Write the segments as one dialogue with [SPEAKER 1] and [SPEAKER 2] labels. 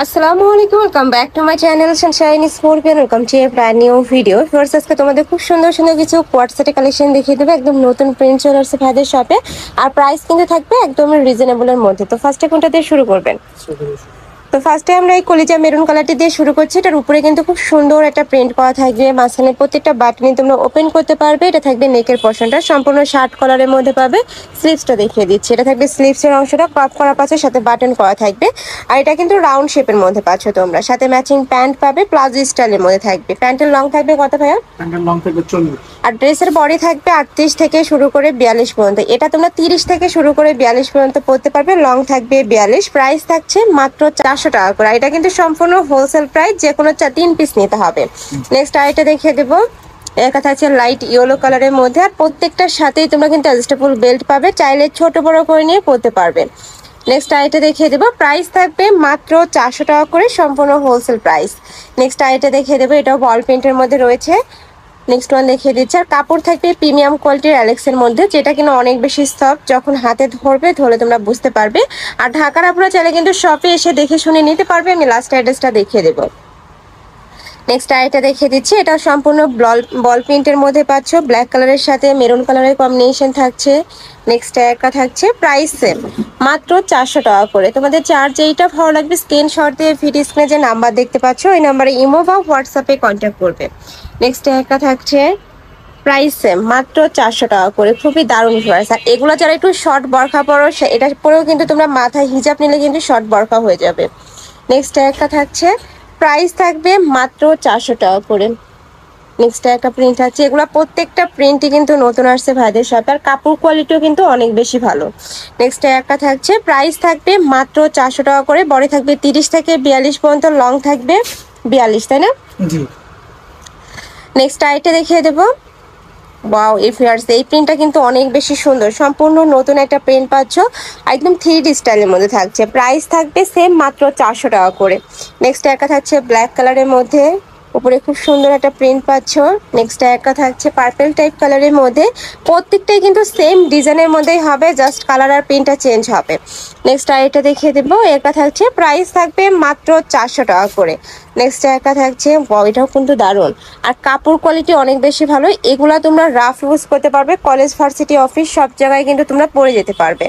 [SPEAKER 1] আসসালামু আলাইকুম, welcome back to my channel Sunshine scorpion. Welcome to A brand new video. First আজকে তোমাদের খুব সুন্দর সুন্দর কিছু কোয়ার্ট সেটের কালেকশন দেখিয়ে দেবো। একদম নতুন প্রিন্ট চলে আসছে ভাইদের শপে, আর প্রাইস কিন্তু থাকবে একদম রিজনেবলের মধ্যে। তো ফার্স্টে কোনটা দিয়ে শুরু করবেন? তো ফার্স্টে আমরা এই কলিজা মেরুন কালারটি দিয়ে শুরু করছি। এটার উপরে কিন্তু খুব সুন্দর একটা প্রিন্ট করা থাকবে, মাঝখানে প্রত্যেকটা বাটনি তোমরা ওপেন করতে পারবে। এটা থাকবে নেকের পোর্শনটা সম্পূর্ণ শার্ট কলারের মধ্যে পাবে। স্লিভসটা দেখিয়ে দিচ্ছি, এটা থাকবে স্লিভসের অংশটা কাট করা পাচ্ছে, সাথে বাটন করা থাকবে। আর এটা কিন্তু রাউন্ড শেপের মধ্যে পাচ্ছ তোমরা, সাথে ম্যাচিং প্যান্ট পাবে, প্লাজো স্টাইলের মধ্যে থাকবে। প্যান্টের লং থাকবে কত ভাইয়া?
[SPEAKER 2] প্যান্টের লং থাকবে 40।
[SPEAKER 1] আর ড্রেসের বডি থাকবে 38 থেকে শুরু করে 42 পর্যন্ত। এটা তোমরা 30 থেকে শুরু করে 42 পর্যন্ত পড়তে পারবে। লং থাকবে 42। প্রাইস থাকছে মাত্র 400 টাকা করে। এটা কিন্তু সম্পূর্ণ হোলসেল প্রাইস, যে কোনো 3 পিস নিতে হবে। নেক্সট আইটা দেখিয়ে দেবো। একটা থাকছে লাইট ইয়েলো কালারের মধ্যে, আর প্রত্যেকটার সাথেই তোমরা কিন্তু অ্যাডজাস্টেবল বেল্ট পাবে, চাইলে ছোট বড় করে নিয়ে পড়তে পারবে। নেক্সট আইটা দেখিয়ে দেবো, প্রাইস থাকবে মাত্র 400 টাকা করে, সম্পূর্ণ হোলসেল প্রাইস। নেক্সট আইটা দেখিয়ে দেবো, এটাও বল প্রিন্টের মধ্যে রয়েছে। নেক্সট ওয়ান দেখিয়ে দিচ্ছে, আর কাপড় থাকবে প্রিমিয়াম কোয়ালিটির অ্যালেক্সের মধ্যে, যেটা কিনা অনেক বেশি সফট, যখন হাতে ধরলে তোমরা বুঝতে পারবে। আর ঢাকার আপনারা চাইলে কিন্তু শপে এসে দেখে শুনে নিতে পারবে। আমি লাস্ট অ্যাড্রেসটা দেখিয়ে দেবো। নেক্সট আইটা দেখিয়ে দিচ্ছি, এটা সম্পূর্ণ বল প্রিন্টের মধ্যে পাচ্ছ, ব্ল্যাক কালারের সাথে মেরুন কালারের কম্বিনেশন থাকছে। নেক্সট একটা থাকছে প্রাইস সেম, মাত্র 400 টাকা করে। তোমাদের চার্জ যেইটা ভালো লাগবে স্ক্রিনশট দিয়ে ভিডিও স্ক্রিনে যে নাম্বার দেখতে পাচ্ছ ওই নাম্বারে ইমো বা হোয়াটসঅ্যাপে কন্ট্যাক্ট করবে। নেক্সট একটা থাকছে প্রাইস সেম, মাত্র 400 টাকা করে। খুবই দারুণ ভিউয়ার্স। আর এগুলো যারা একটু শর্ট বরখা পরো, এটা পরেও কিন্তু তোমরা মাথায় হিজাব নিলে কিন্তু শর্ট বরখা হয়ে যাবে। নেক্সট একটা থাকছে প্রাইস থাকবে মাত্র 400 টাকা করে। নেক্সট একটা প্রিন্ট আছে, এগুলো প্রত্যেকটা প্রিন্টই কিন্তু নতুন আসছে ভাইদের শপে, আর কাপড় কোয়ালিটিও কিন্তু অনেক বেশি ভালো। নেক্সট একটা থাকছে প্রাইস থাকবে মাত্র 400 টাকা করে। বডি থাকবে 30 থেকে 42 পর্যন্ত, লং থাকবে 42, তাই না?
[SPEAKER 2] জি।
[SPEAKER 1] নেক্সট আইটা দেখিয়ে দেবো। ওয়াও, এই প্রিন্টটা কিন্তু অনেক বেশি সুন্দর, সম্পূর্ণ নতুন একটা প্রিন্ট পাচ্ছ, একদম 3D স্টাইলের মধ্যে থাকছে। প্রাইস থাকবে সেম, মাত্র 400 টাকা করে। নেক্সট একটা থাকছে ব্ল্যাক কালারের মধ্যে, উপরে খুব সুন্দর একটা প্রিন্ট পাচ্ছ। নেক্সট একটা থাকছে পার্পল টাইপ কালারের মধ্যে, প্রত্যেকটাই কিন্তু সেম ডিজাইনের মধ্যেই হবে, জাস্ট কালার আর প্রিন্টটা চেঞ্জ হবে। নেক্সট আরেকটা দেখিয়ে দেবো, একটা থাকছে প্রাইস থাকবে মাত্র 400 টাকা করে। নেক্সট একটা থাকছে, এটাও কিন্তু দারুণ, আর কাপড় কোয়ালিটি অনেক বেশি ভালো। এগুলা তোমরা রাফ ইউজ করতে পারবে, কলেজ, ভার্সিটি, অফিস সব জায়গায় কিন্তু তোমরা পরে যেতে পারবে।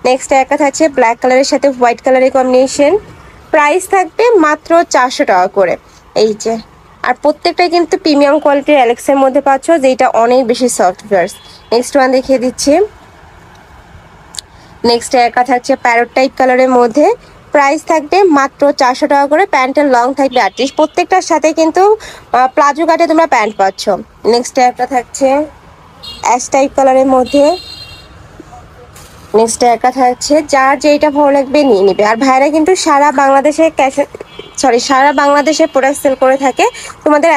[SPEAKER 1] নেক্সট একটা থাকছে ব্ল্যাক কালারের সাথে হোয়াইট কালারের কম্বিনেশন, প্রাইস থাকবে মাত্র 400 টাকা করে। এই যে, আর প্রত্যেকটাই কিন্তু প্রিমিয়াম কোয়ালিটির অ্যালেক্সের মধ্যে পাচ্ছ, যেটা অনেক বেশি সফট ভিউয়ার্স। নেক্সট ওয়ান দেখিয়ে দিচ্ছি। নেক্সট একটা থাকছে প্যারট টাইপ কালারের মধ্যে, প্রাইস থাকবে মাত্র 400 টাকা করে। প্যান্টের লং থাকবে 38, প্রত্যেকটার সাথে কিন্তু প্লাজো কাটে তোমরা প্যান্ট পাচ্ছ। নেক্সট একটা থাকছে অ্যাশ টাইপ কালারের মধ্যে। নেক্সট একটা থাকছে, যার যেইটা ভালো লাগবে নিয়ে নিবে। আর ভাইরা কিন্তু সারা বাংলাদেশে সারা বাংলাদেশে প্রোডাক্ট সেল করে থাকে। তোমাদের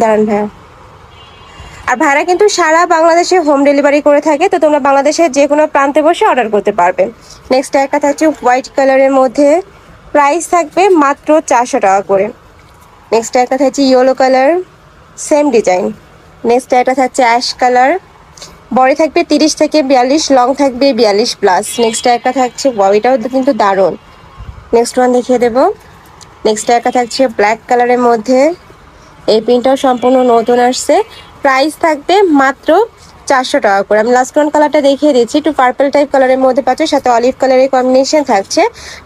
[SPEAKER 1] দাঁড়ান ভাইয়া, আর ভাড়া কিন্তু সারা বাংলাদেশে হোম ডেলিভারি করে থাকে, তো তোমরা বাংলাদেশের যে কোনো প্রান্তে বসে অর্ডার করতে পারবে। নেক্সট একটা থাকছে হোয়াইট কালারের মধ্যে, প্রাইস থাকবে মাত্র 400 টাকা করে। নেক্সট একটা থাকছে yellow colour, same design. Next একটা থাকছে অ্যাশ কালার, বডি থাকবে 30 থেকে 42, লং থাকবে 42 প্লাস। নেক্সট একটা থাকছে, এটাও কিন্তু দারুণ। নেক্সট ওয়ান দেখিয়ে দেবো। নেক্সট একটা থাকছে ব্ল্যাক কালারের মধ্যে, এই প্রিন্টটাও সম্পূর্ণ নতুন আসছে। প্রাইস থাকবে মাত্র 400 টাকা করে। আমি লাস্ট ওয়ান কালারটা দেখিয়ে দিচ্ছি, একটু পার্পল টাইপ কালারের মধ্যে পাচ্ছ, সাথে অলিভ কালারের কম্বিনেশন থাকছে।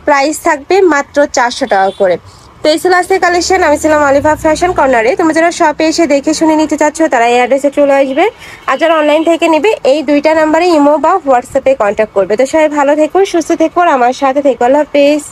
[SPEAKER 1] প্রাইস থাকবে মাত্র 400 টাকা করে। তো এই ছিল আজকের কালেকশন। আমি ছিলাম আলিফা ফ্যাশন কর্নারে। তোমরা যারা শপে এসে দেখে শুনে নিতে চাচ্ছ তারা এই অ্যাড্রেসে চলে আসবে, আর যারা অনলাইন থেকে নেবে এই দুইটা নাম্বারে ইমো বা হোয়াটসঅ্যাপে কন্ট্যাক্ট করবে। তো সবাই ভালো থেকো, সুস্থ থেকো, আর আমার সাথে থেকো। আল্লাহ হাফেজ।